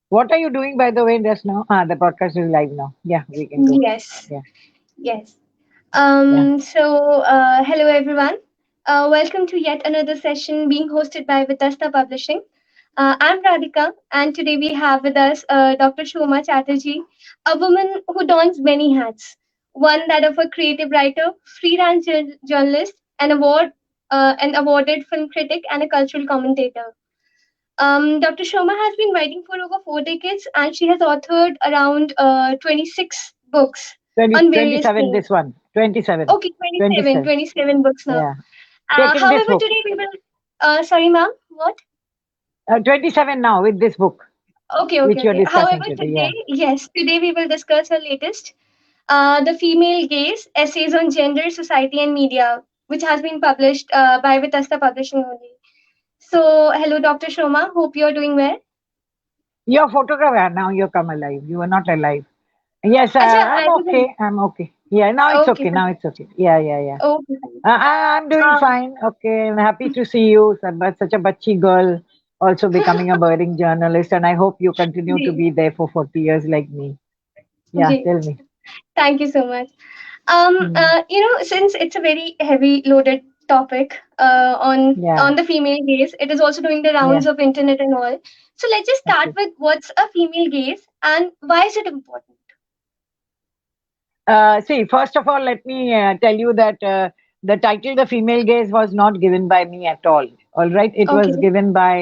What are you doing, by the way, just now? The podcast is live now. Yeah, we can go. Yes, Yeah, yes. yeah. Hello everyone. Welcome to yet another session being hosted by Vitasta Publishing. I'm Radhika, and today we have with us Dr. Shoma Chatterji, a woman who dons many hats. One that of a creative writer, freelance journalist, an awarded film critic, and a cultural commentator. Dr. Shoma has been writing for over 4 decades, and she has authored around 26 books 20, on various 27, themes. this one. 27. Okay, 27, 27. 27 books now. Yeah. Taking this However, book. today we will. Sorry, ma'am. What? 27 now with this book, Okay, okay, which you're okay. discussing However, today. today, Yeah. yes, today we will discuss her latest, The Female Gaze Essays on Gender, Society, and Media, which has been published by Vitasta Publishing only. So, hello, Dr. Shoma. Hope you're doing well. Your photograph, now you come alive. You are not alive. Yes, Acha, I'm I wasn't. okay. I'm okay. Yeah, now it's Okay, okay. Now fine. it's okay. Yeah, yeah, yeah. Okay, fine. I'm doing Um, fine. Okay, I'm happy to see you. But such a butchy girl, also becoming a budding journalist, and I hope you continue to ji, be there for 40 years like me. Yeah, ji. tell me. Thank you so much. Hmm. Since it's a very heavy loaded topic Yeah, on the female gaze, it is also doing the yeah. rounds of internet and all. So let's just start Okay. with what's a female gaze and why is it important? See, first of all, let me tell you that the title "The Female Gaze" was not given by me at all. All right, it Okay, was given by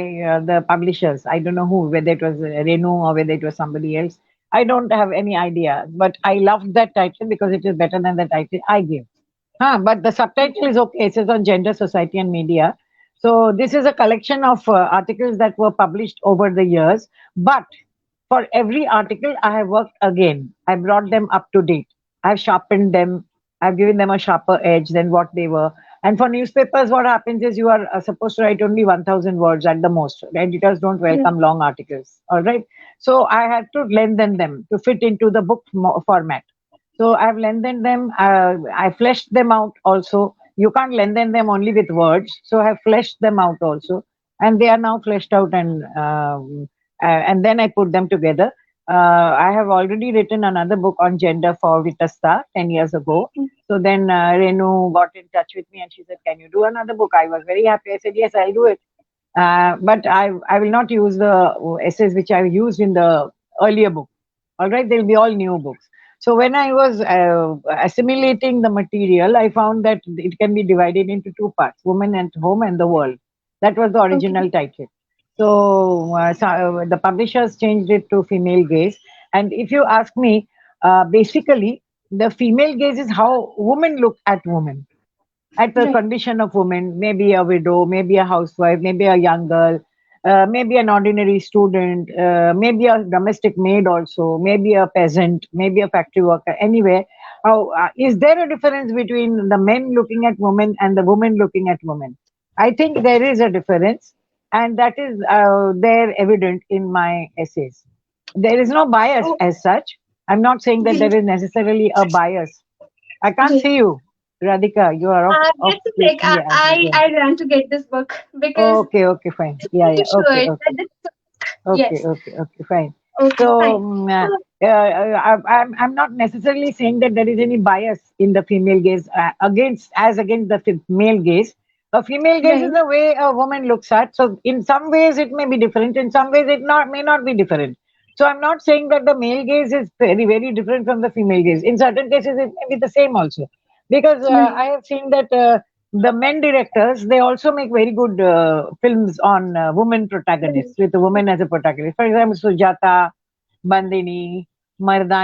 the publishers. I don't know who, whether it was Renu or whether it was somebody else. I don't have any idea, but I loved that title because it is better than the title I gave. Huh, but the subtitle is okay. It says on gender, society, and media. So this is a collection of articles that were published over the years. But for every article, I have worked again. I brought them up to date. I've sharpened them. I've given them a sharper edge than what they were. And for newspapers, what happens is you are supposed to write only 1,000 words at the most. Editors don't right, welcome long articles. All right. So I had to lengthen them to fit into the book format. So I've lengthened them. I fleshed them out also. You can't lengthen them only with words. So I've fleshed them out also, and they are now fleshed out, and then I put them together. I have already written another book on gender for Vitasta 10 years ago. So then Renu got in touch with me and she said, "Can you do another book?" I was very happy. I said, "Yes, I'll do it." But I will not use the essays which I used in the earlier book. All right, they'll be all new books. So when I was assimilating the material, I found that it can be divided into two parts: women at home and the world. That was the okay, original title. So the publishers changed it to female gaze. And if you ask me, basically, the female gaze is how women look at women, at the right, condition of women, maybe a widow, maybe a housewife, maybe a young girl, maybe an ordinary student, maybe a domestic maid also, maybe a peasant, maybe a factory worker, anywhere. Is there a difference between the men looking at women and the women looking at women? I think there is a difference, and that is there evident in my essays. There is no bias oh, as such. I'm not saying that ji, there is necessarily a bias. I can't ji. see you. Radhika, you are off Just a screen. sec, Yeah, yeah. I ran to get this book because Okay, okay, fine. just Yeah, want to yeah. show Okay, it okay, that this, okay, yes, okay, okay, fine. okay, So, fine. So, I'm not necessarily saying that there is any bias in the female gaze against the male gaze. A female gaze is right, the way a woman looks at. So, in some ways, it may be different. In some ways, it not may not be different. So, I'm not saying that the male gaze is very, very different from the female gaze. In certain cases, it may be the same also, because right, I have seen that. The men directors, they also make very good films on women right, protagonists, with a woman as a protagonist. For example, Sujata, Bandini,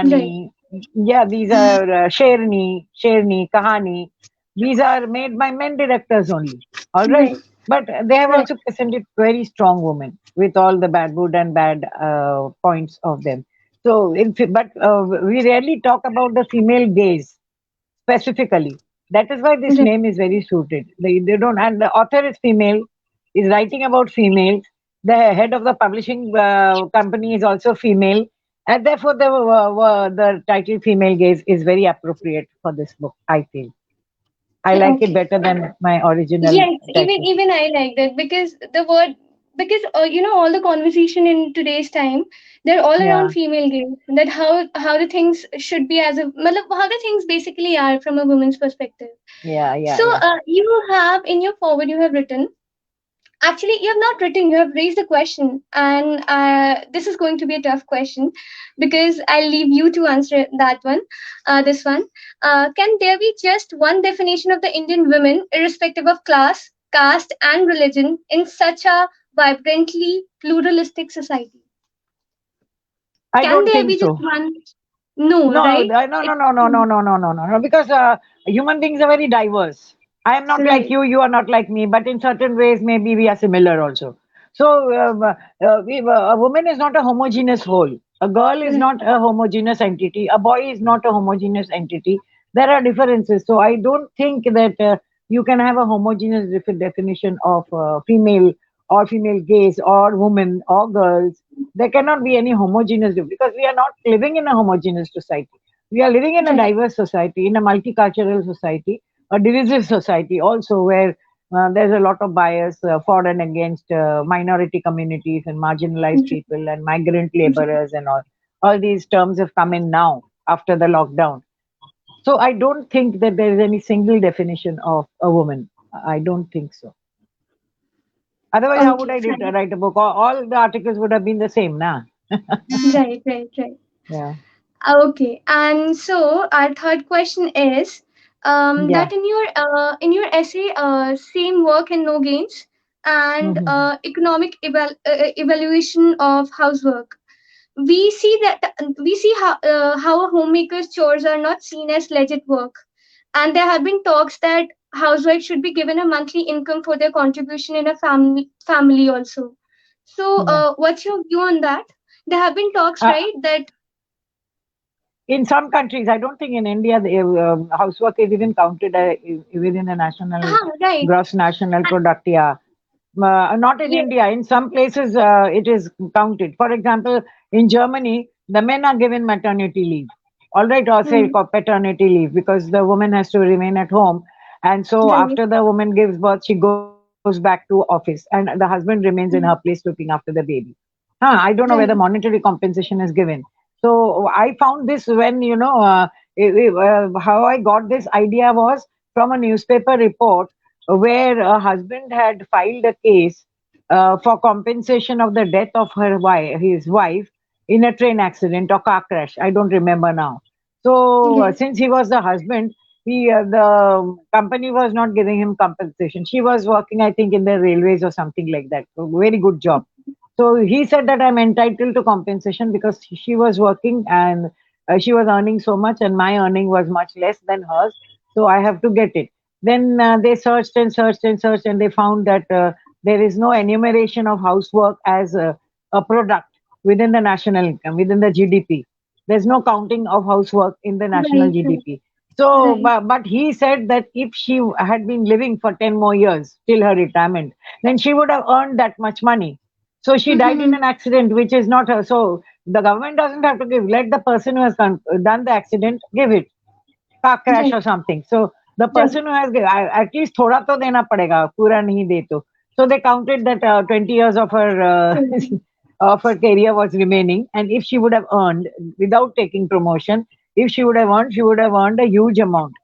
right, Mardani. Yeah, these are Sherni, Kahani. These are made by men directors only. All right. right, But they have right. also presented very strong women with all the bad, good and bad points of them. So, but we rarely talk about the female gaze specifically. That is why this Right. name is very suited. They don't, and the author is female, is writing about females. The head of the publishing company is also female, and therefore the title "Female Gaze" is very appropriate for this book. I feel I like it Okay. better than my original Yes, title. even I like that because the word. because all the conversation in today's time, they're all around Yeah, female gaze, that how the things should be as a how the things basically are from a woman's perspective. yeah, yeah, So yeah. you have in your forward, you have written, actually you have not written, you have raised a question, and this is going to be a tough question, because I'll leave you to answer that one. This one, can there be just one definition of the Indian women, irrespective of class, caste, and religion, in such a vibrantly pluralistic society? I Can don't there think be just so. one? No, No, right? no, no, no, no, no, no, no, no, no, because human beings are very diverse. I am not like Right. you are not like me, but in certain ways, maybe we are similar also. So, a woman is not a homogeneous whole. A girl is Right. not a homogeneous entity. A boy is not a homogeneous entity. There are differences. So, I don't think that you can have a homogeneous definition of female gaze or women or girls. There cannot be any homogeneous because we are not living in a homogeneous society. We are living in a Right. diverse society, in a multicultural society, a divisive society also, where there's a lot of bias for and against minority communities and marginalized people and migrant laborers and all. All these terms have come in now after the lockdown. So I don't think that there is any single definition of a woman. I don't think so. Otherwise, how would Okay, I fine. write a book? All the articles would have been the same, nah? Right, right, right. Yeah, Okay, and so our third question is, yeah. that in your essay, same work and no gains, and Hmm. economic evaluation of housework, we see that we see how a homemaker's chores are not seen as legit work, and there have been talks that housewives should be given a monthly income for their contribution in a family also. So, Yeah. what's your view on that? There have been talks, Uh, right? That in some countries, I don't think in India the housework is even counted within the national right. gross national product. Yeah, not in Yes, India. In some places, it is counted. For example, in Germany, the men are given maternity leave. All right, or say mm, paternity leave because the woman has to remain at home. And so right. after the woman gives birth, she goes back to office and the husband remains in her place Mm, looking after the baby. I don't know whether right. monetary compensation is given. So I found this when, how I got this idea was from a newspaper report where a husband had filed a case for compensation of the death of his wife in a train accident or car crash. I don't remember now. So Yes. since he was the husband, the company was not giving him compensation. She was working, I think, in the railways or something like that. A very good job. So he said that I'm entitled to compensation because she was working and she was earning so much, and my earning was much less than hers. So I have to get it. Then they searched and searched and searched, and they found that there is no enumeration of housework as a product within the national income, within the GDP. There's no counting of housework in the national Right. Right. GDP. So, Right. but he said that if she had been living for 10 more years till her retirement, then she would have earned that much money. So she died in Mm-hmm. an accident, which is not her. So the government doesn't have to give. Let the person who has done the accident give it, car crash Right. or something. So the Right. person who has at least thoda to dena padega, pura nahi de to. So they counted that 20 years of her Right. of her career was remaining, and if she would have earned without taking promotion, if she would have earned a huge amount,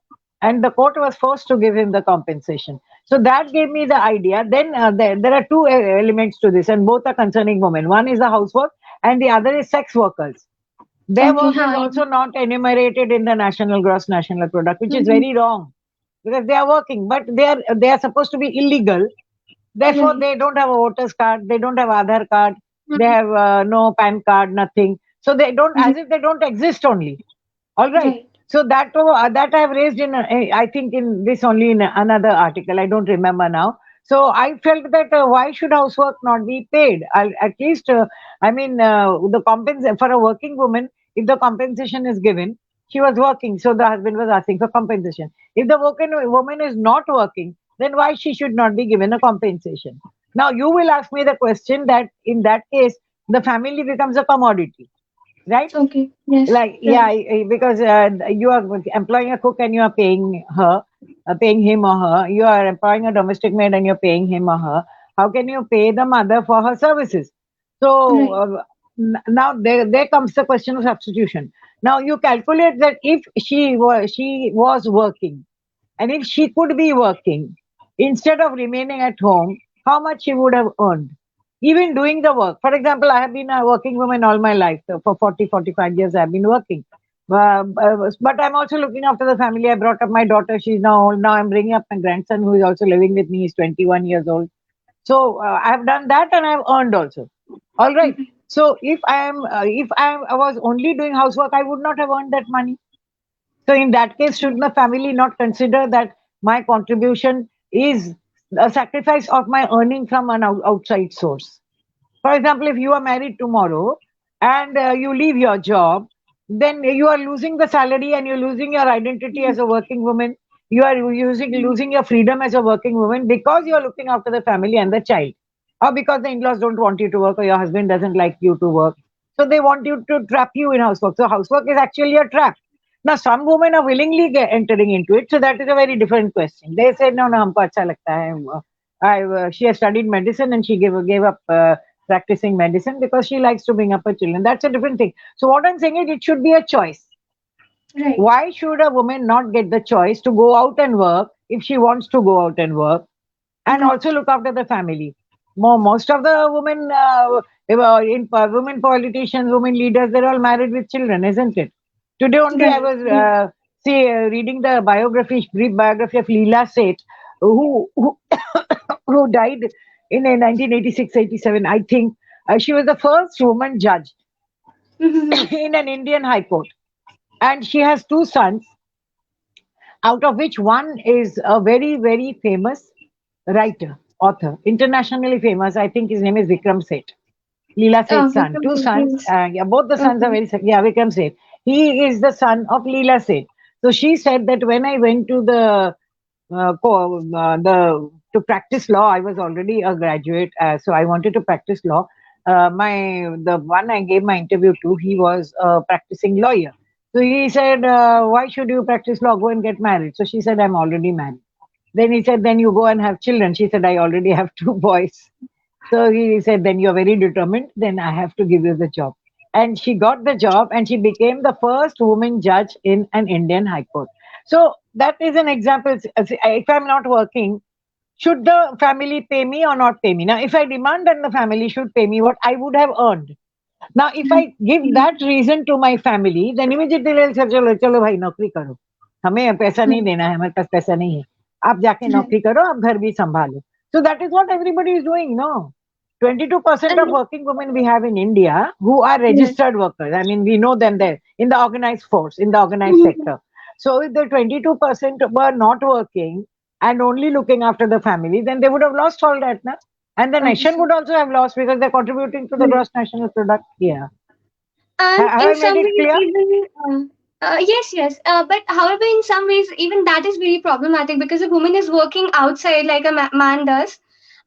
and the court was forced to give him the compensation. So that gave me the idea. Then there are two elements to this, and both are concerning women. One is the housework, and the other is sex workers. Their Okay. work is Hi. also not enumerated in the national gross national product, which is Mm-hmm. very wrong because they are working, but they are supposed to be illegal. Therefore, Right. they don't have a voter's card, they don't have Aadhaar card, they Mm-hmm. have no PAN card, nothing. So they don't, as if they don't exist only. All right. Right. So that I have raised in I think in this only in another article. I don't remember now. So I felt that why should housework not be paid? At least I mean the for a working woman, if the compensation is given, she was working, so the husband was asking for compensation. If the working woman is not working, then why she should not be given a compensation? Now you will ask me the question that in that case the family becomes a commodity, right? Okay. Yes. Like yeah, Right. because you are employing a cook and you are paying her, paying him or her. You are employing a domestic maid and you're paying him or her. How can you pay the mother for her services? So Right. now there comes the question of substitution. Now you calculate that if she was working, and if she could be working instead of remaining at home, how much she would have earned, even doing the work. For example, I have been a working woman all my life. So for 40, 45 years, I have been working. But I'm also looking after the family. I brought up my daughter. She's now old. Now I'm bringing up my grandson, who is also living with me. He's 21 years old. So I've done that, and I've earned also. All right. Mhm. So if I was only doing housework, I would not have earned that money. So in that case, should the family not consider that my contribution is a sacrifice of my earning from an outside source? For example, if you are married tomorrow and you leave your job, then you are losing the salary and you're losing your identity as a working woman. You are losing your freedom as a working woman because you are looking after the family and the child, or because the in-laws don't want you to work, or your husband doesn't like you to work. So they want you to trap you in housework. So housework is actually a trap. Now, some women are willingly entering into it, so that is a very different question. They say, no, no, humko acha lagta hai. She has studied medicine and she gave up practicing medicine because she likes to bring up her children. That's a different thing. So what I'm saying is, it should be a choice. Right. Why should a woman not get the choice to go out and work if she wants to go out and work, and Right. also look after the family? Most of the women, women politicians, women leaders, they're all married with children, isn't it? Today only I Right. was reading the brief biography of Leela Seth, who who died in 1986-87. I think she was the first woman judge Mhm. in an Indian High Court, and she has two sons, out of which one is a very, very famous writer, author, internationally famous. I think his name is Vikram Seth. Leela Seth's son. Victim Two sons. Sentence. Yeah, both the sons are Okay. very. Yeah, Vikram Seth. He is the son of Leela Seth. So she said that when I went to the to practice law, I was already a graduate, so I wanted to practice law. My the one I gave my interview to, he was a practicing lawyer. So he said, "Why should you practice law? Go and get married." So she said, "I'm already married." Then he said, "Then you go and have children." She said, "I already have two boys." So he said, "Then you're very determined. Then I have to give you the job." And she got the job, and she became the first woman judge in an Indian High Court. So that is an example. If I'm not working, should the family pay me or not pay me? Now, if I demand that the family should pay me what I would have earned, now if I give that reason to my family, then immediately they'll say, चलो चलो भाई नौकरी करो, हमें पैसा नहीं देना है, हमारे पास पैसा नहीं है, आप जाके Right. नौकरी करो, आप घर भी संभालो. So that is what everybody is doing, no? 22% of And working women we have in India who are yes. registered workers. I mean, we know them there in the organized force, in the organized Mhm. sector. So if the 22% were not working and only looking after the family, then they would have lost all that, na? And the nation Obviously. would also have lost because they're contributing to the Right. gross national product. Yeah. And Have in I made some it ways, clear? even yes, yes. But however, in some ways, even that is very problematic because a woman is working outside like a man does,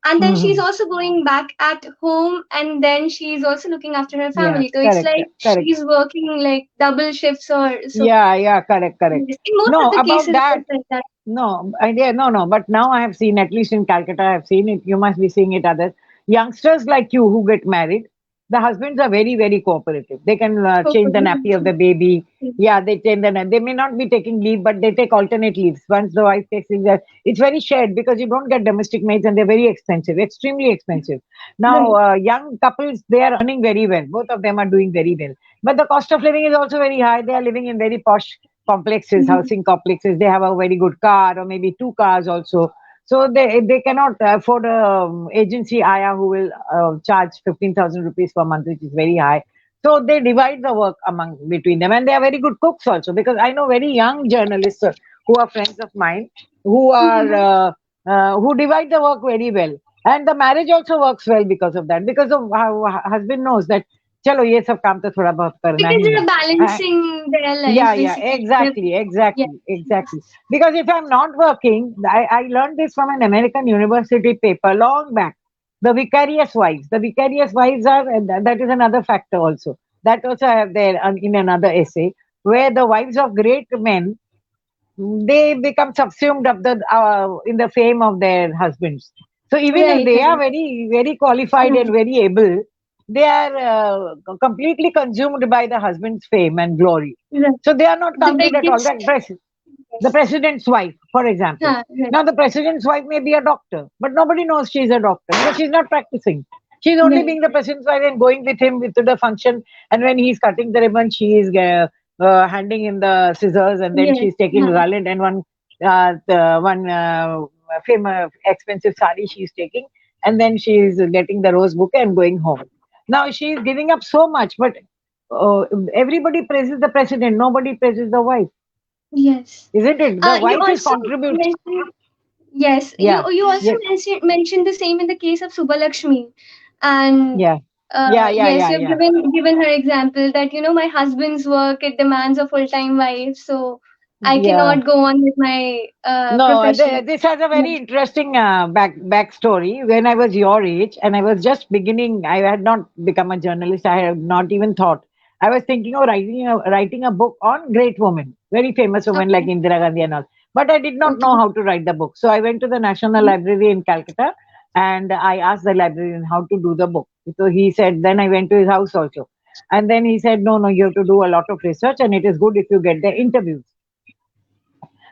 and then she's Hmm. also going back at home, and then she's also looking after her Yeah, family. So it's correct, like correct. she's working like double shifts or so. Yeah, yeah, correct, correct. Yes. In most of No, the about cases, that, it's like that. no, idea, no, no. But now I have seen, at least in Calcutta, I have seen it. You must be seeing it others. Youngsters like you who get married, the husbands are very, very cooperative. They can change the nappy of the baby. Yeah, they change the They may not be taking leave, but they take alternate leaves. Once the wife takes leave, it's very shared because you don't get domestic maids and they're very expensive, extremely expensive. Now, Right. young couples, they are earning very well. Both of them are doing very well. But the cost of living is also very high. They are living in very posh complexes, Mhm. housing complexes. They have a very good car or maybe two cars also. So they cannot afford a agency Aya who will charge 15,000 rupees per month, which is very high. So they divide the work among between them, and they are very good cooks also. Because I know very young journalists who are friends of mine who divide the work very well, and the marriage also works well because of that. Because the husband knows that चलो ये सब काम तो थोड़ा बहुत करना Because he they're है. balancing their life Yeah, yeah, basically. exactly, Yeah. exactly, exactly. Because if I'm not working, I learned this from an American university paper long back. The vicarious wives. The vicarious wives are, and that is another factor also. That also I have there in another essay, where the wives of great men, they become subsumed of the in the fame of their husbands. So even if Right, they are right. very, very qualified and very able, they are completely consumed by the husband's fame and glory. Right. So they are not The counted at all. biggest, The yes. president's wife, for example. Right. Now the president's wife may be a doctor, but nobody knows she's a doctor because she's not practicing. She's only Right. being the president's wife and going with him to the function. And when he's cutting the ribbon, she is handing him the scissors, and then Yes. she's taking garland and one famous expensive sari she's taking, and then she's getting the rose bouquet and going home. Now she's giving up so much, but uh, everybody praises the president. Nobody praises the wife, Yes. isn't it? The You wife is also contribute. mentioned, yes, Yeah, you also yeah, mentioned the same in the case of Subalakshmi, and yeah, yeah, yeah, yes, yeah, you've yeah. given her example that my husband's work, it demands a full time wife, so I Yeah. cannot go on with my No, profession. this has a very Yes. interesting backstory. When I was your age and I was just beginning, I had not become a journalist. I had not even thought. I was thinking of writing a book on great women, very famous women like Okay. Indira Gandhi and all. But I did not know Okay. how to write the book. So I went to the National Library in Calcutta and I asked the librarian how to do the book. So he said, then I went to his house also. And then he said, no, no, you have to do a lot of research and it is good if you get the interviews.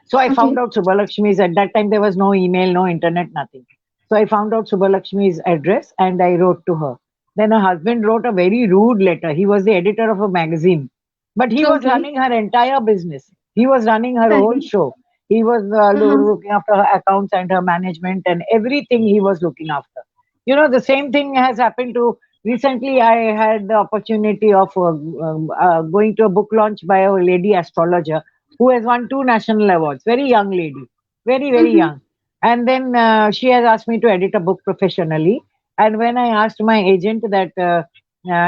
So I Okay. found out Subalakshmi's. At that time, there was no email, no internet, nothing. So I found out Subalakshmi's address and I wrote to her. Then her husband wrote a very rude letter. He was the editor of a magazine, but he was Okay. running her entire business. He was running her whole Fine. show. He was Uh-huh. looking after her accounts and her management and everything he was looking after. The same thing has happened to recently. I had the opportunity of going to a book launch by a lady astrologer who has won two national awards. Very young lady, very, very Mm-hmm. young. And then she has asked me to edit a book professionally. And when I asked my agent that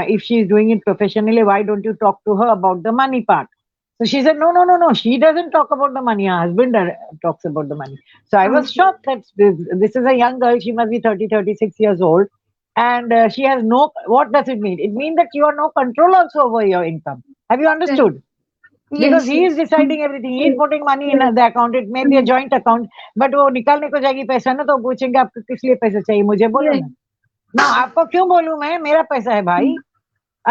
if she is doing it professionally, why don't you talk to her about the money part? So she said, no, no, no, no. She doesn't talk about the money. Her husband talks about the money. So I was Okay. shocked that this is a young girl. She must be 30, 36 years old. And she has no, what does it mean? It means that you have no control also over your income. Have you Right. understood? Because Yes. he is Yes. deciding everything. He is Right. putting money in Right. the account. It may be a Mhm. joint account, but वो निकालने को जाएगी पैसा ना तो पूछेंगे आपको किस लिए पैसा चाहिए मुझे बोलो Right. ना ना आपको क्यों बोलूं मैं मेरा पैसा है भाई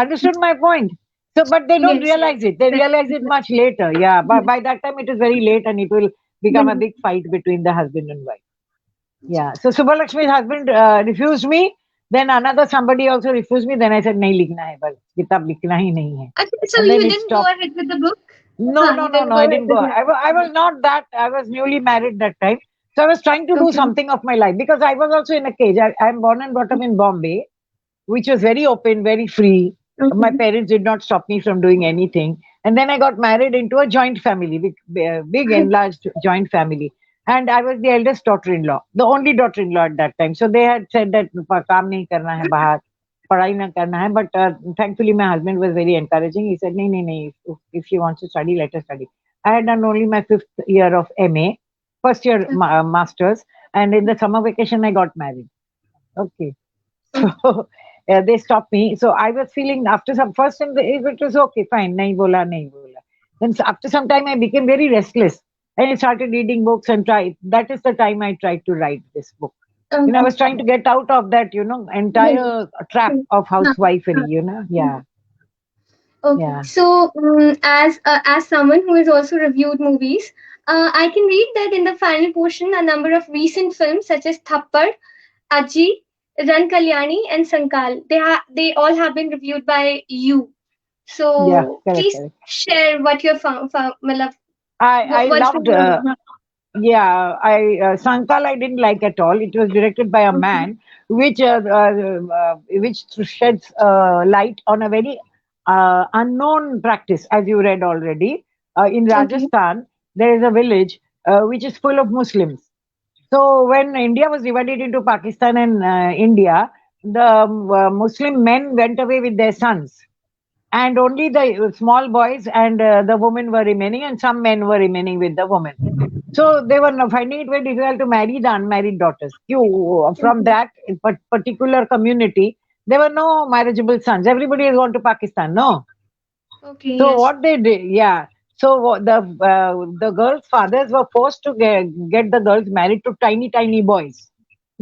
understood my point. So but they don't Yes. Yes. realize it, they Right. realize it much later. Yeah, but by that time it is very late and it will become a Right. big fight between the husband and wife. Yeah, so Subalakshmi's husband refused me, then another somebody also refused me, then I said नहीं लिखना है बस किताब लिखना ही नहीं है, Okay, so and then you it didn't go stopped. ahead with the book? No, Huh, no, you no, didn't no. go I ahead didn't go. with it. I was not that. I was newly married that time. So I was trying to do Okay. something of my life because I was also in a cage. I'm born and brought up in Bombay, which was very open, very free. My Okay. parents did not stop me from doing anything. And then I got married into a joint family, big enlarged joint family. And I was the eldest daughter-in-law, the only daughter-in-law at that time. So they had said that काम नहीं करना है बाहर, पढ़ाई ना करना है. But thankfully, my husband was very encouraging. He said, नहीं, नहीं, नहीं. If she wants to study, let her study. I had done only my fifth year of MA, first year Okay. masters, and in the summer vacation, I got married. Okay. Okay. So they stopped me. So I was feeling after some first time it was okay, fine, nahi bola, nahi bola. Then after some time I became very restless and I started reading books and tried. That is the time I tried to write this book. I Okay. was trying to get out of that, Right. entire trap Right. of Huh, housewifery. huh. Yeah, Okay. yeah, So, as someone who has also reviewed movies, I can read that in the final portion, a number of recent films such as Thappad, Aji, Ran Kalyani, and Sankal, they all have been reviewed by you. yeah, So, correct, please correct. share what you have found, matlab, I what's loved. the Yeah, I Sankal I didn't like at all. It was directed by a okay. man, which sheds light on a very unknown practice, as you read already. In Okay. Rajasthan, there is a village which is full of Muslims. So when India was divided into Pakistan and India, the Muslim men went away with their sons and only the small boys and the women were remaining, and some men were remaining with the women. So they were finding it very difficult to marry the unmarried daughters. From Okay. that particular community, there were no marriageable sons. Everybody has gone to Pakistan. No. Okay. So Yes. what they did, yeah. So the girls' fathers were forced to get the girls married to tiny, tiny boys.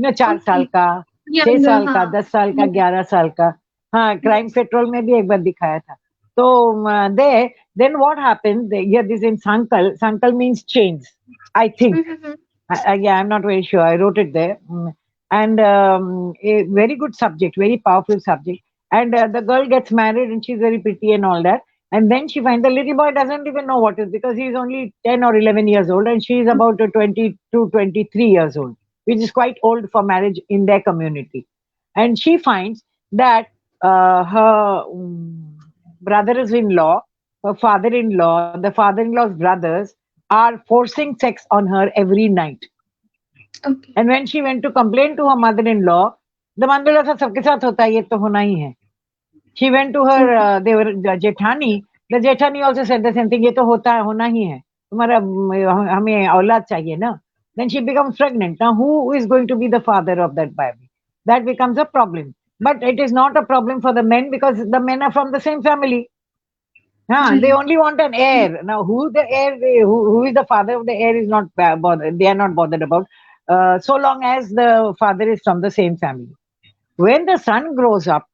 चार साल Okay. का, छह Younger, साल का, huh? 10 साल का, Yes. 11 साल का. हाँ, क्राइम Yes. पेट्रोल में भी एक बार दिखाया था. तो दे then what happened? Here this in Sankal. Sankal means change, I think. Mm-hmm. Yeah, I'm not very sure. I wrote it there. And a very good subject, very powerful subject. And the girl gets married and she's very pretty and all that. And then she finds the little boy doesn't even know what is because he's only 10 or 11 years old and she's about 22, 23 years old, which is quite old for marriage in their community. And she finds that her brothers in law, her father in law, the father in law's brothers are forcing sex on her every night. Okay. And when she went to complain to her mother-in-law, the mother-in-law said, "सबके साथ होता है, ये तो होना ही है." She went to her, Okay. they were Jethani. The Jethani also said the same thing. ये तो होता है, होना ही है. तुम्हारा हमें औलाद चाहिए ना. Then she becomes pregnant. Now who is going to be the father of that baby? That becomes a problem. But it is not a problem for the men because the men are from the same family. They Right. only want an heir. Now, who the heir, who is the father of the heir is not bothered. They are not bothered about, so long as the father is from the same family. When the son grows up,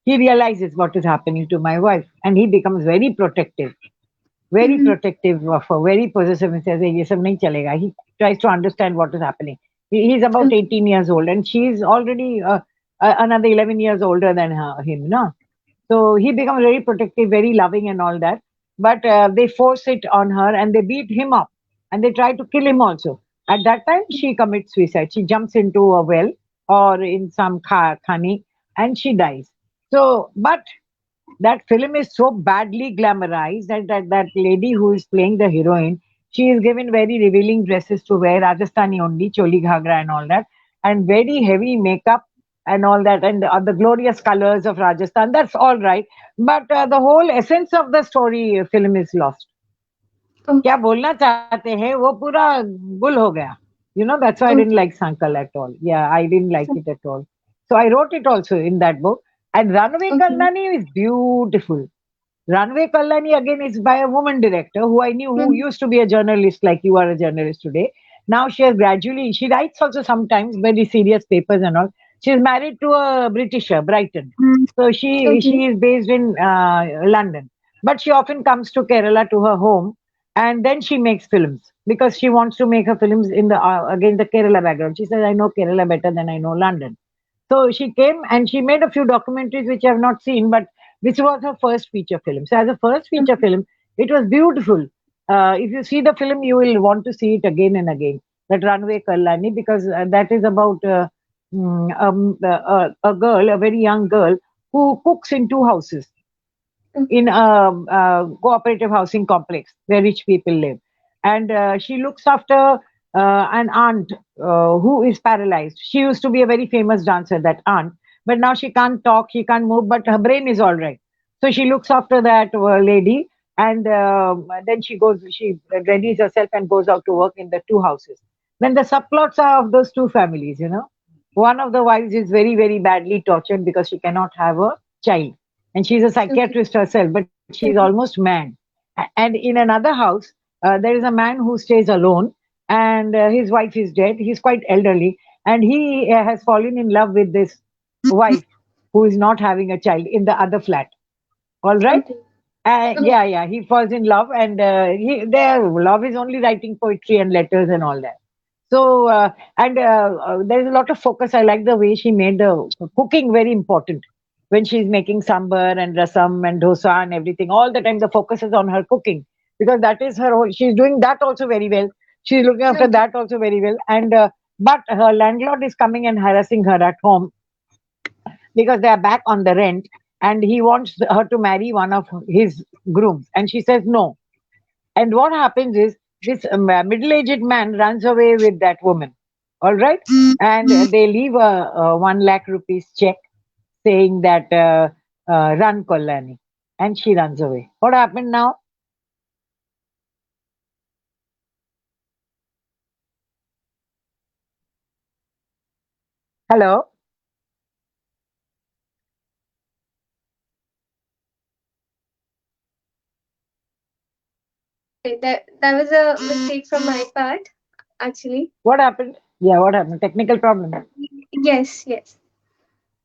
he realizes what is happening to my wife, and he becomes very Mm-hmm. protective of her, very possessive, and says, "Hey, ये सब नहीं चलेगा." He tries to understand what is happening. He's about Okay. 18 years old, and she's already another 11 years older than him. No, so he becomes very protective, very loving, and all that. But they force it on her and they beat him up and they try to kill him also. At that time, she commits suicide. She jumps into a well or in some khani and she dies. So, but that film is so badly glamorized that lady who is playing the heroine, she is given very revealing dresses to wear, Rajasthani only, choli ghagra and all that, and very heavy makeup and all that, and the glorious colors of Rajasthan. That's all right, but the whole essence of the story film is lost. क्या Okay. बोलना चाहते हैं वो पूरा गुल हो गया. That's why I didn't Okay. like Sankal at all. Yeah, I didn't like it at all. So I wrote it also in that book. And Runway Okay. Kallani is beautiful. Runway Kallani again is by a woman director who I knew, who Mm-hmm. used to be a journalist like you are a journalist today. Now she has gradually, she writes also sometimes very serious papers and all. She's married to a Britisher, Brighton. So she Okay. is based in London, but she often comes to Kerala to her home, and then she makes films because she wants to make her films in the again the Kerala background. She says, "I know Kerala better than I know London." So she came and she made a few documentaries which I have not seen, but which was her first feature film. So as a first feature film, it was beautiful. If you see the film, you will want to see it again and again. That Runway Kallani, because that is about a girl, a very young girl, who cooks in two houses Okay. in a cooperative housing complex where rich people live. And she looks after an aunt who is paralyzed. She used to be a very famous dancer, that aunt, but now she can't talk, she can't move, but her brain is all right. So she looks after that lady, and then she readies herself and goes out to work in the two houses. Then the subplots are of those two families. One of the wives is very, very badly tortured because she cannot have a child, and she's a Okay. psychiatrist herself, but she's almost mad. And in another house, there is a man who stays alone, and his wife is dead. He's quite elderly, and he has fallen in love with this wife who is not having a child in the other flat. All right. Okay. Yeah, yeah, he falls in love, and their love is only writing poetry and letters and all that. So, and there is a lot of focus. I like the way she made the cooking very important. When she's making sambar and rasam and dosa and everything, all the time the focus is on her cooking because that is her whole. She's doing that also very well. She's looking after Okay. that also very well. And but her landlord is coming and harassing her at home because they are back on the rent, and he wants her to marry one of his grooms, and she says no. And what happens is this middle-aged man runs away with that woman. All right, and they leave a 1 lakh rupees check saying that run Kollani, and she runs away. What happened now? Hello. That was a mistake from my part, actually. What happened? Yeah, what happened? Technical problem. Yes, yes,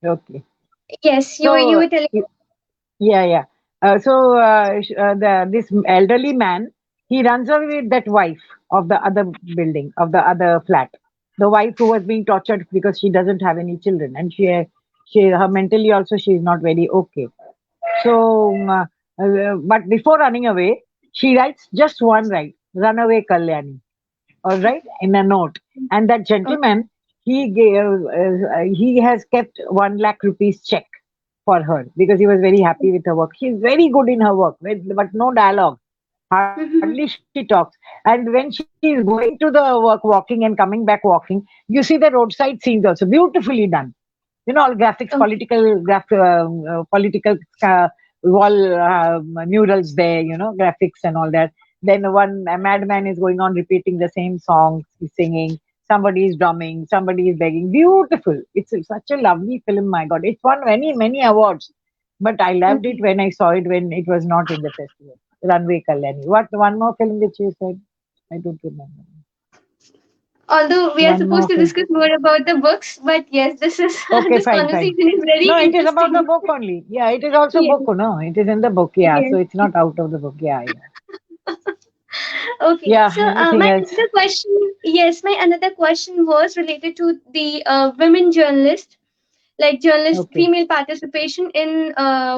Okay. yes. You So, were telling. yeah, yeah. This elderly man, he runs away with that wife of the other building, of the other flat. The wife who was being tortured because she doesn't have any children, and her mentally also she is not very okay. So, but before running away, she writes just one right, "Run away, Kalyani." All right, in a note. And that gentleman, he has kept 1 lakh rupees check for her because he was very happy with her work. She's very good in her work, but no dialogue. Hardly she talks. And when she is going to the work walking and coming back walking, you see the roadside scenes also beautifully done. All graphics, Okay. political wall murals there, graphics and all that. Then a madman is going on repeating the same songs, he's singing. Somebody is drumming, somebody is begging. Beautiful. Such a lovely film. My God, it's won many many awards. But I loved it Okay. when I saw it when it was not in the festival. Runway Kalyani. What one more film which you said? I don't remember. Although we are One supposed more to film. discuss more about the books, but yes, this is Okay, this fine, fine. conversation is very No, it is about the interesting. book only. Yeah, it is also Yes, book, no? It is in the book, yeah. So yes. it's not out of the book. Yeah, yeah. Okay. Yeah, So anything my else? another question, yes, my another question was related to the women journalists, like journalist Okay, female participation in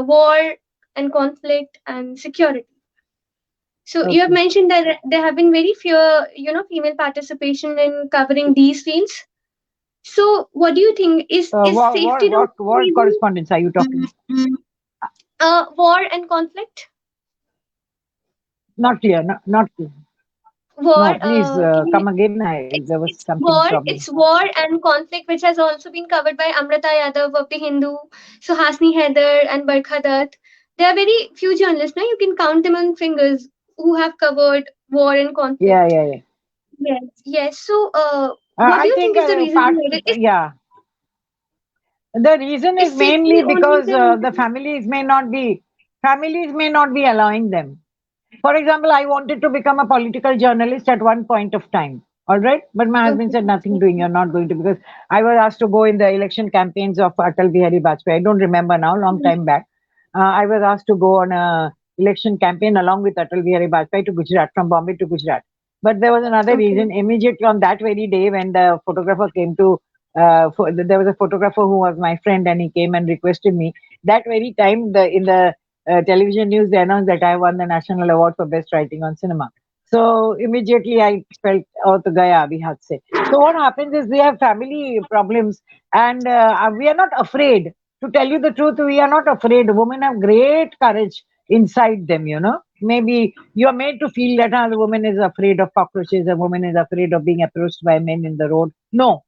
war and conflict and security. So you have okay. mentioned that there have been very few, female participation in covering these fields. So what do you think is safety not What reason? correspondence are you talking? War and conflict. Not clear, not clear. War. No, please Can you? come again. There was It's something war. problem. It's war and conflict, which has also been covered by Amrita Yadav of the Hindu, Suhasini Haider, and Barkha Dutt. There are very few journalists now. You can count them on fingers who have covered war and Yeah, conflict. yeah, yeah. Yes. Yes. So, what do I you think think is the reason part, behind it? yeah. The reason is Is safety mainly only because the the families may not be allowing them. For example, I wanted to become a political journalist at one point of time. All right. But my husband okay? said, nothing doing. You're not going to, because I was asked to go in the election campaigns of Atal Bihari Vajpayee. I don't remember now, long Mhm. time back. I was asked to go on a election campaign along with Atal Bihari Vajpayee to Gujarat, from Bombay to Gujarat. But there was another Okay. reason. Immediately on that very day, when the photographer came to, there was a photographer who was my friend, and he came and requested me. That very time, in the television news, they announced that I won the national award for best writing on cinema. So immediately I felt, oh, to gaya abhi haath se. So what happens is we have family problems, and we are not afraid. To tell you the truth, we are not afraid. Women have great courage inside them. Maybe you are made to feel that the woman is afraid of cockroaches, a woman is afraid of being approached by men in the road. No,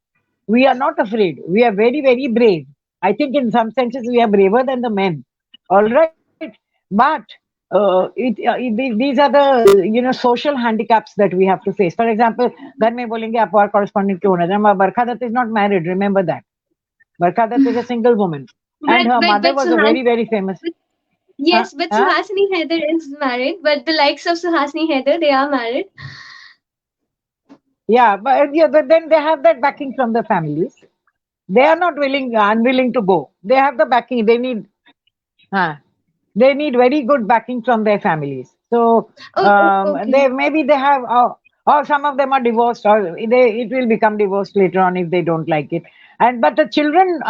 we are not afraid. We are very, very brave. I think in some senses we are braver than the men. All right. But these are the social handicaps that we have to face. For example, घर में बोलेंगे आप war correspondent क्यों होना? Barkha Dutt is not married. Remember that. Barkha Dutt is a single woman, and But her but mother but was a Suhas, very, very famous. Huh? yes, but Huh? Suhasini Haider is married. But the likes of Suhasini Haider, they are married. But then they have that backing from the families. They are not unwilling to go. They have the backing. Uh, they need very good backing from their families. So Oh, okay. they have, or some of them are divorced, or it will become divorced later on if they don't like it. And but the children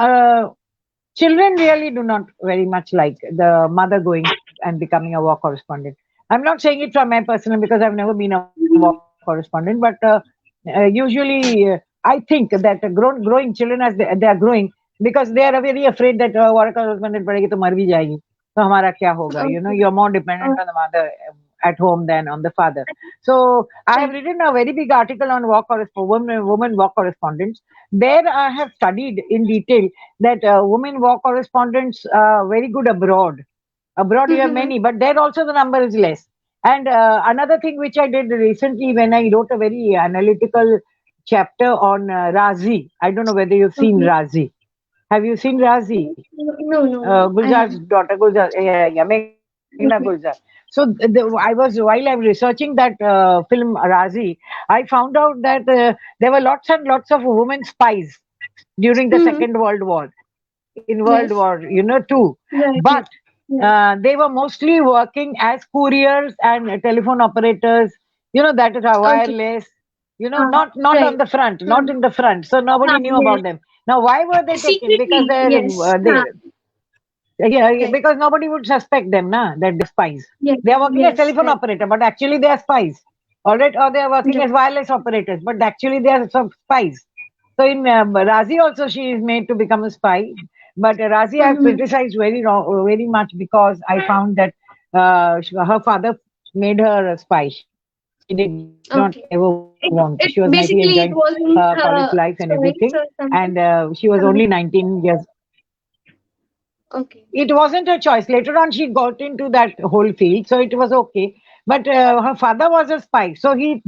really do not very much like the mother going and becoming a war correspondent. I'm not saying it from my personal, because I've never been a war Mhm. correspondent, but usually I think that growing children as they are growing, because they are very afraid that war correspondent पढ़ेगी तो मर भी जाएगी, तो हमारा क्या होगा? Okay. You're more dependent Uh, on the mother at home than on the father. So I have okay. written a very big article on women war correspondents. There I have studied in detail that women war correspondents are very good abroad. Abroad you have Mhm. many, but there also the number is less. And another thing which I did recently, when I wrote a very analytical chapter on Razi. I don't know whether you've seen Okay. Razi. Have you seen Razi? No, no, no. I Gulzar's haven't. daughter, Gulzar. Yeah, yeah. Megha Gulzar. Magna Gulzar. So I was while I was researching that film Razi, I found out that there were lots and lots of women spies during the Mm-hmm. Second World War, in World Yes. War, two. Right. But Right. they were mostly working as couriers and telephone operators. That is our Okay. wireless. Ah, Not right. on the front, not Hmm. in the front. So Ah, nobody knew yes. about them. Now, why were they taken? Because Secretly, yes. they Ah, yeah, right. because nobody would suspect them, na, that they're spies. Yes. They are working as Yes. telephone Right. operator, but actually they are spies. All right, or they are working as Right. wireless operators, but actually they are some spies. So in Razi also she is made to become a spy, but Razi I Mm-hmm. criticized very wrong, very much because I found that her father made her a spy. She did not ever want. She was Okay. 19. She was maybe It enjoying basically it wasn't college life and everything, choice or and something. she was only Uh, 19 years. okay. It wasn't her choice. Later on, she got into that whole field, so it was okay. But her father was a spy, so he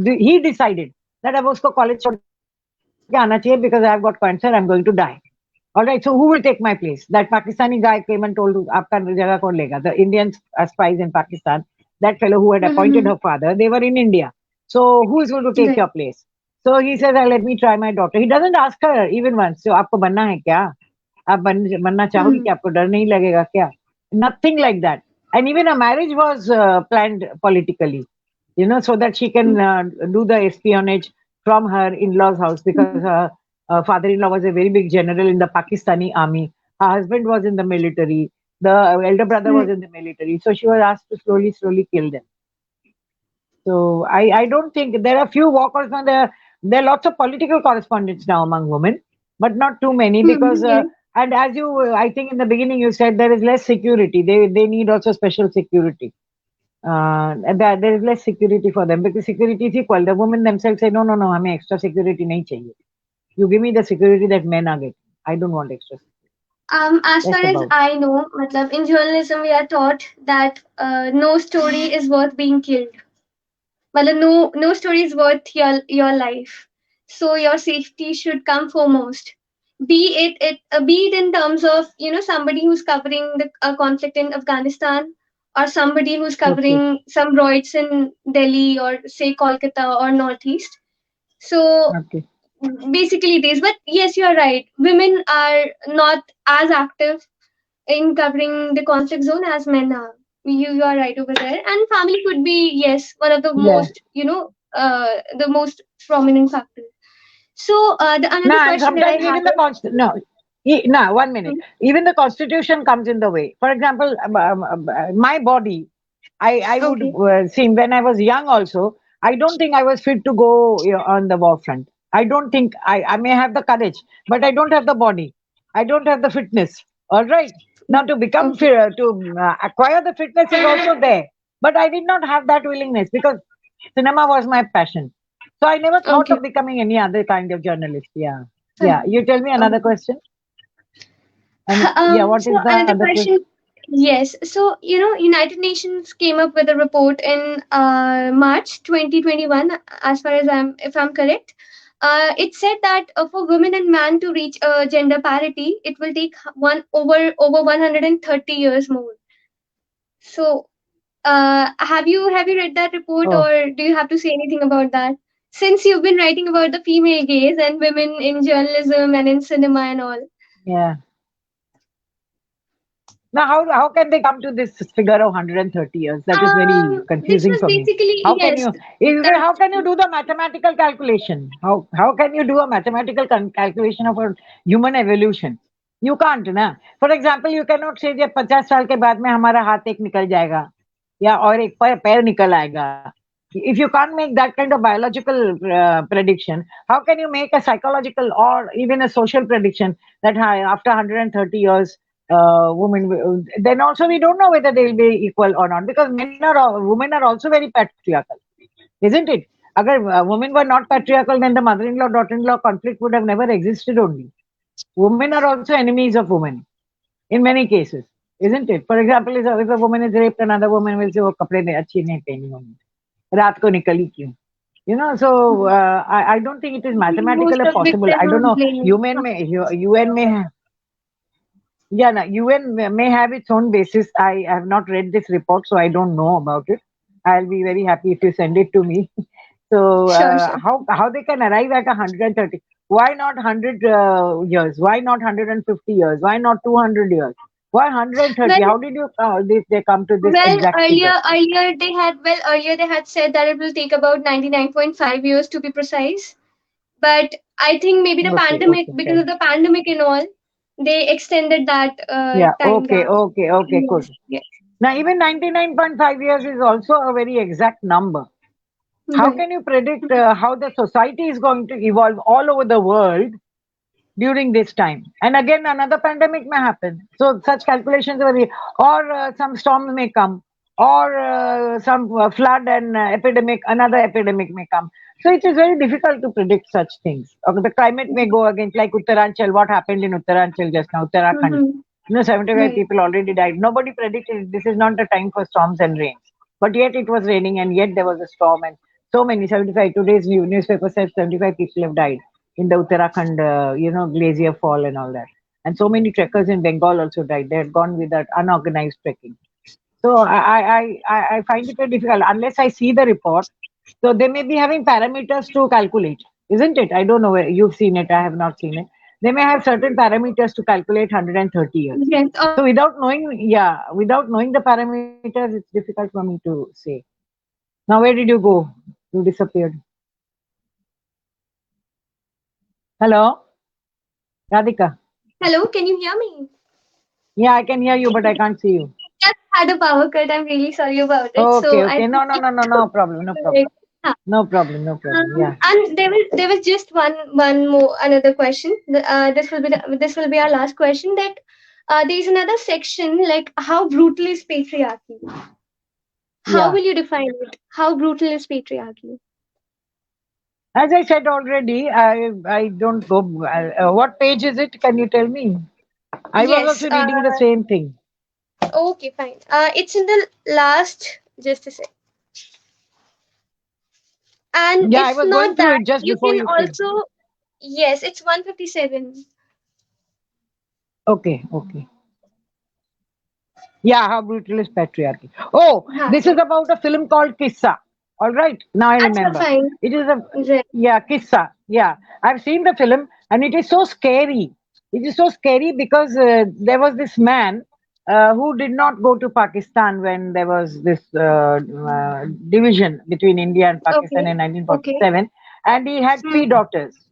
decided that अब उसको college छोड़ के आना चाहिए because I have got cancer. I'm going to die. All right. So who will take my place? That Pakistani guy came and told, "आपका जगह कौन लेगा?" The Indians spies in Pakistan. That fellow who had appointed her Mm-hmm. father, they were in India. So who is going to take Right. your place? So he says, "Let me try my daughter." He doesn't ask her even once. So आपको बनना है क्या? आप बनना चाहोगी Mm-hmm. क्या? आपको डर नहीं लगेगा क्या? Nothing like that. And even a marriage was planned politically, so that she can do the espionage from her in-laws' house because Mm-hmm. her father-in-law was a very big general in the Pakistani army. Her husband was in the military. The elder brother was Right. in the military. So she was asked to slowly, slowly kill them. So I don't think there are few war correspondents. There are lots of political correspondents now among women, but not too many because Mm-hmm. Yes. and as you I think in the beginning you said there is less security. They need also special security. And there is less security for them because security is equal. The women themselves say no, हमें extra security नहीं चाहिए. You give me the security that men are getting. I don't want extra security. As far That's as about. I know, matlab, in journalism we are taught that no story is worth being killed. Matlab, no story is worth your life. So your safety should come foremost. Be it in terms of somebody who's covering the conflict in Afghanistan, or somebody who's Okay. covering some riots in Delhi or say Kolkata or Northeast. So Okay. basically it is. But yes, you're right. Women are not as active in covering the conflict zone as men are. You are right over there. And family could be, yes, one of the Yeah. most, the most prominent factors. So the No, another and question that I sometimes have even the is, no, no, 1 minute. Even the constitution comes in the way. For example, my body, I would okay, see when I was young also. I don't think I was fit to go on the war front. I don't think I may have the courage, but I don't have the body. I don't have the fitness. All right. Now to become okay, to acquire the fitness is also there, but I did not have that willingness because cinema was my passion. So I never thought okay, of becoming any other kind of journalist. Yeah. Yeah. fine. You tell me another Okay. question. And yeah, what So is the another other question? question. Yes. So, United Nations came up with a report in March 2021, as far as if I'm correct. It said that for women and men to reach gender parity, it will take over 130 years more. So, have you read that report, Oh, or do you have to say anything about that? Since you've been writing about the female gaze and women in journalism and in cinema and all. yeah. Now, how can they come to this figure of 130 years? That is very This confusing was for me. basically, How can yes, you that how can you do the mathematical calculation? How can you do a mathematical calculation of a human evolution? You can't, na. For example, you cannot say जब 50 साल के बाद में हमारा हाथ एक निकल जाएगा या और एक पैर निकल आएगा. If you can't make that kind of biological prediction, how can you make a psychological or even a social prediction that after 130 years then also we don't know whether they will be equal or not because women are also very patriarchal, isn't it? Agar women were not patriarchal, then the mother-in-law daughter-in-law conflict would have never existed. Only women are also enemies of women in many cases, isn't it? For example, if a woman is raped, another woman will say, "Oh, kapde अच्छी नहीं पहनी होंगी, रात को निकली क्यों?" So I don't think it is most mathematically of possible. victims I don't would know. blame. UN may Yeah, no, UN may have its own basis. I have not read this report, so I don't know about it. I'll be very happy if you send it to me. So Sure, sure. how they can arrive at 130? Why not 100 years? Why not 150 years? Why not 200 years? Why 130? Well, How did you they come to this well, exact figure? earlier they had said that it will take about 99.5 years to be precise. But I think maybe the Okay, pandemic, okay, because fair. of the pandemic and all, they extended that Yeah, time okay, gap. okay, okay, Yes, good. yes, Now even 99.5 years is also a very exact number. How right. can you predict how the society is going to evolve all over the world during this time? And again, another pandemic may happen. So such calculations are, or some storm may come, or some flood and epidemic, another epidemic may come. So it is very difficult to predict such things. Okay, the climate may go against, like Uttaranchal, what happened in Uttaranchal just now, Uttarakhand. Mm-hmm. 75 Right. people already died. Nobody predicted this is not the time for storms and rains. But yet it was raining, and yet there was a storm, and so many 75. Today's newspaper says 75 people have died in the Uttarakhand, glacier fall and all that. And so many trekkers in Bengal also died. They had gone with that unorganized trekking. So I find it very difficult unless I see the report. So they may be having parameters to calculate, isn't it? I don't know where you've seen it. I have not seen it. They may have certain parameters to calculate 130 years. Yes. So without knowing the parameters, it's difficult for me to say. Now, where did you go? You disappeared. Hello, Radhika. Hello, can you hear me? Yeah, I can hear you, but I can't see you. Just had a power cut. I'm really sorry about it. Okay, So I okay. No, think no, no, no, no problem, no problem. Huh. No problem, no problem. Yeah. And there was just one more another question. This will be our last question. That there is another section, like how brutal is patriarchy? How Yeah. will you define it? How brutal is patriarchy? As I said already, I don't go. What page is it? Can you tell me? I was Yes. also reading the same thing. Okay, fine. It's in the last. Just a sec. And Yeah, I if was going not through that, it just you before can you came. also. Yes, it's 157. Okay, okay. Yeah, how brutal is patriarchy? Oh, Huh, this is yes. about a film called Kissa. All right, now I That's remember. fine. It is a Right. yeah, Kissa. Yeah, I've seen the film, and it is so scary. It is so scary because there was this man who did not go to Pakistan when there was this division between India and Pakistan Okay. in Okay. 1947, and he had Hmm. three daughters.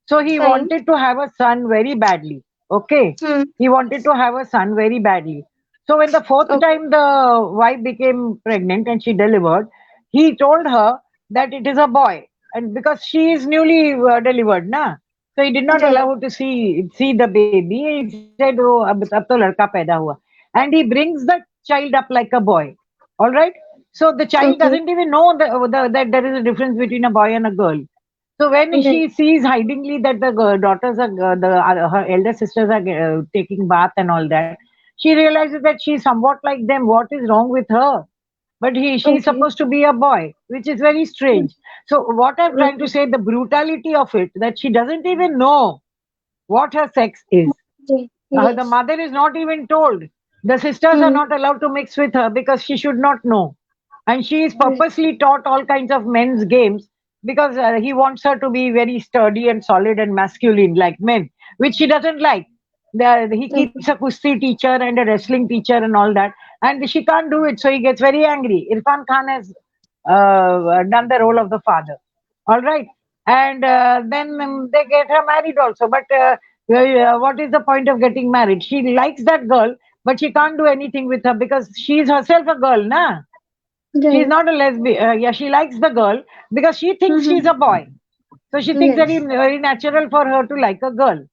So he Fine. wanted to have a son very badly. Okay, Hmm. he wanted to have a son very badly. So when the fourth Okay. time the wife became pregnant and she delivered, he told her that it is a boy, and because she is newly delivered, na, so he did not Right. allow her to see the baby. He said, "Oh, ab to ladka paida hua," and he brings the child up like a boy. All right. So the child Okay. doesn't even know that there is a difference between a boy and a girl. So when Right. she sees hidingly that the daughters are her elder sisters are taking bath and all that, she realizes that she's somewhat like them. What is wrong with her? But she's Okay. supposed to be a boy, which is very Hmm. strange. So what I'm trying to Okay. say, the brutality of it, that she doesn't even know what her sex is. Okay. The Yes. mother is not even told. The sisters are Hmm. not allowed to mix with her because she should not know. And she is Right. purposely taught all kinds of men's games because he wants her to be very sturdy and solid and masculine like men, which she doesn't like. He keeps a Okay. kusti teacher and a wrestling teacher and all that, and she can't do it, so he gets very angry. Irfan Khan has done the role of the father. All right, and then they get her married also. But what is the point of getting married? She likes that girl, but she can't do anything with her because she is herself a girl, na. She's Right. not a lesbian. Yeah, she likes the girl because she thinks she's Mm-hmm. a boy. So she thinks that it's Yes. very natural for her to like a girl.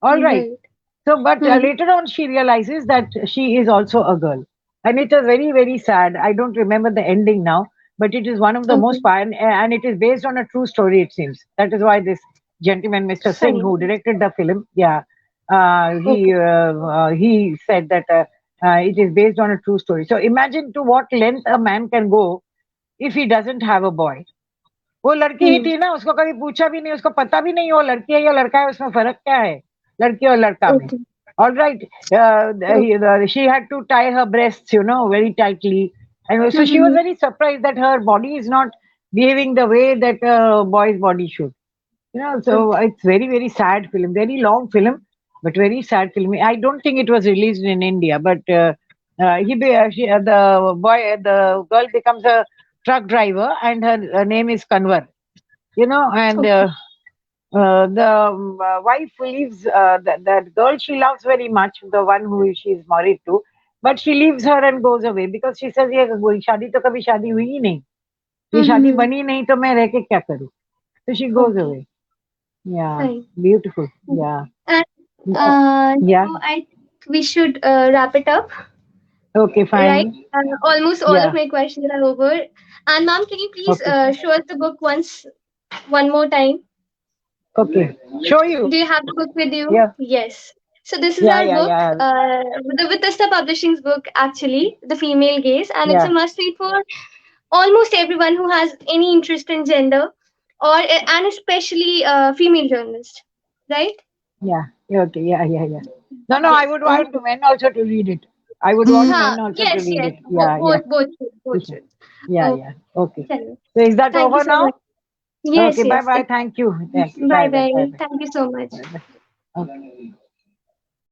All right. Right. So, but Hmm. later on, she realizes that she is also a girl. And it is very, very sad. I don't remember the ending now, but it is one of the most Okay. fine, and it is based on a true story, it seems. That is why this gentleman, Mr. Singh, who Fine. directed the film, yeah, Okay. he said that it is based on a true story. So imagine to what length a man can go if he doesn't have a boy. वो लड़की ही Hmm. थी ना, उसको कभी पूछा भी नहीं, उसको पता भी नहीं वो लड़की है या लड़का है, उसमें फर्क क्या है लड़की और लड़का में. Okay. All right. She had to tie her breasts, very tightly. And so she was Mm-hmm. very surprised that her body is not behaving the way that a boy's body should. So Okay. it's very, very sad film, very long film, but very sad film. I don't think it was released in India, but the girl becomes a truck driver, and her name is Kanwar. And Okay. the wife leaves that girl she loves very much, the one who she is married to, but she leaves her and goes away because she says, ये शादी तो कभी शादी हुई ही नहीं, ये शादी Mm-hmm. बनी नहीं तो मैं रह के क्या करूँ? So she goes Okay. away. Yeah, Fine. beautiful. Yeah. And No, yeah. now I think we should wrap it up, Okay, right? fine. Almost all of Yeah. my questions are over. And ma'am, can you please Okay. show us the book one more time? Okay. Show Do you. you have the book with you? Yeah. Yes. So this is Yeah. our Yeah. book, Yeah. the Vitasta Publishing's book, actually, The Female Gaze, and it's a Yeah. must-read for almost everyone who has any interest in gender, and especially female journalists, right? Yeah. Yeah, okay. Yeah. Yeah. Yeah. No. No. I Yes. would want men also to read it. I would want men also to Yes, read yes. it. Yeah. Yeah. Both should. Yeah. Okay. Yeah. Okay. Chalo. So is that Thank you over so much. now? Yes, Okay. Bye. yes. Bye. Thank you. Thank you. Bye Bye. Bye. bye. Bye. Bye. Thank you so much. Bye. Bye. Okay.